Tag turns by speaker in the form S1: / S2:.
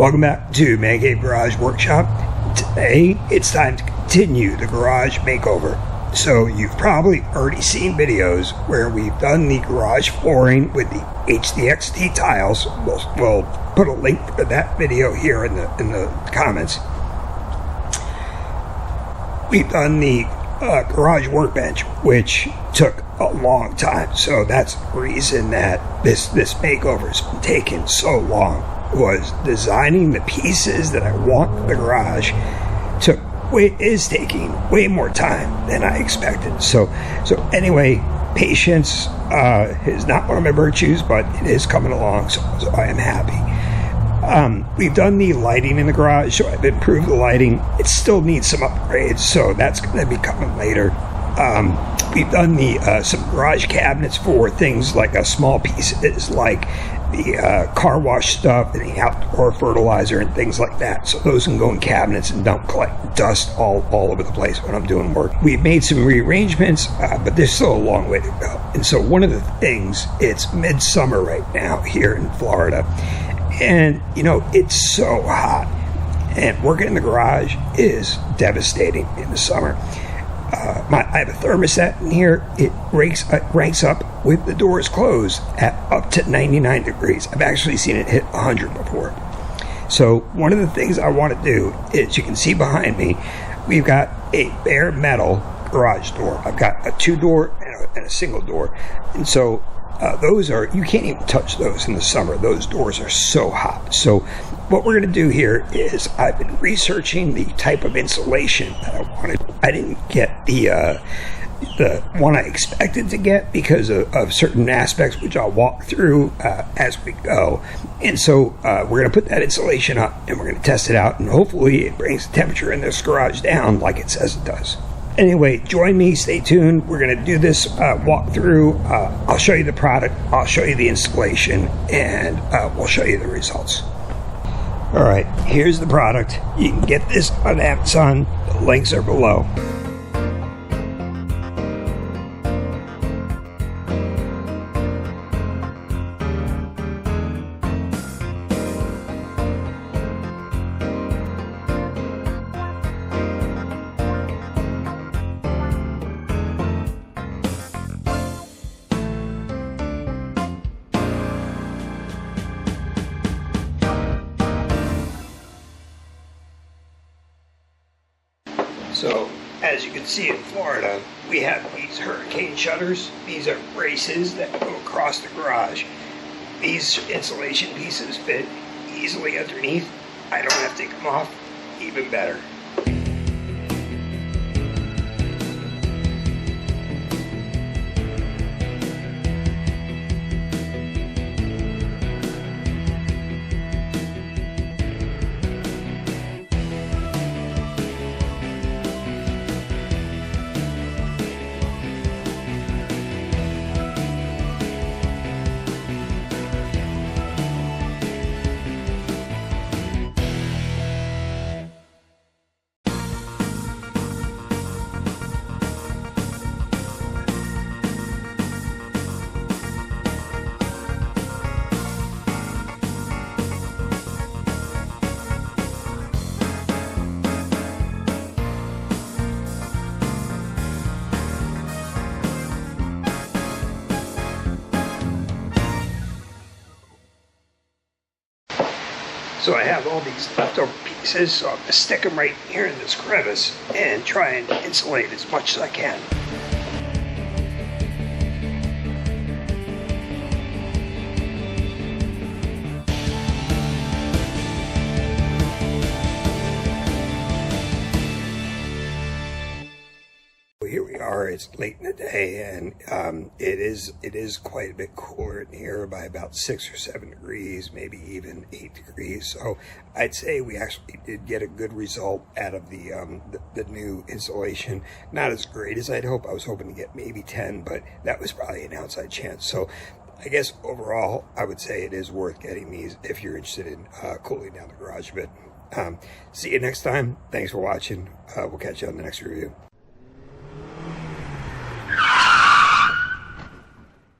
S1: Welcome back to Man Cave Garage Workshop. Today it's time to continue the garage makeover. So you've probably already seen videos where we've done the garage flooring with the HDXT tiles. We'll put a link for that video here in the comments. We've done the garage workbench, which took a long time. So that's the reason that this makeover has been taking so long. Was designing the pieces that I want for the garage is taking way more time than I expected. So anyway, patience is not one of my virtues, but it is coming along, so I am happy. We've done the lighting in the garage, so I've improved the lighting. It still needs some upgrades, so that's going to be coming later. We've done some garage cabinets for things like small pieces like the car wash stuff and the outdoor fertilizer and things like that. So those can go in cabinets and don't collect dust all over the place when I'm doing work. We've made some rearrangements, but there's still a long way to go. And so one of the things, it's midsummer right now here in Florida. And, it's so hot. And working in the garage is devastating in the summer. I have a thermostat in here. It ranks up with the doors closed at up to 99 degrees. I've actually seen it hit 100 before. So one of the things I want to do is, you can see behind me, we've got a bare metal garage door. I've got a 2-door and a single door. And so you can't even touch those in the summer. Those doors are so hot. So what we're going to do here is, I've been researching the type of insulation that I wanted. I didn't get the one I expected to get because of certain aspects, which I'll walk through as we go. And so we're going to put that insulation up and we're going to test it out, and hopefully it brings the temperature in this garage down like it says it does. Anyway, join me, stay tuned. We're going to do this walkthrough. I'll show you the product, I'll show you the installation, and we'll show you the results. All right, here's the product. You can get this on Amazon. The links are below. So, as you can see in Florida, we have these hurricane shutters. These are braces that go across the garage. These insulation pieces fit easily underneath. I don't have to take them off. Even better. So I have all these leftover pieces, so I'm going to stick them right here in this crevice and try and insulate as much as I can. Here we are, it's late in the day, and it is quite a bit cooler in here by about 6 or 7 degrees, maybe even 8 degrees. So I'd say we actually did get a good result out of the new insulation. Not as great as I'd hope. I was hoping to get maybe 10, but that was probably an outside chance. So I guess overall, I would say it is worth getting these if you're interested in cooling down the garage a bit. See you next time. Thanks for watching. We'll catch you on the next review.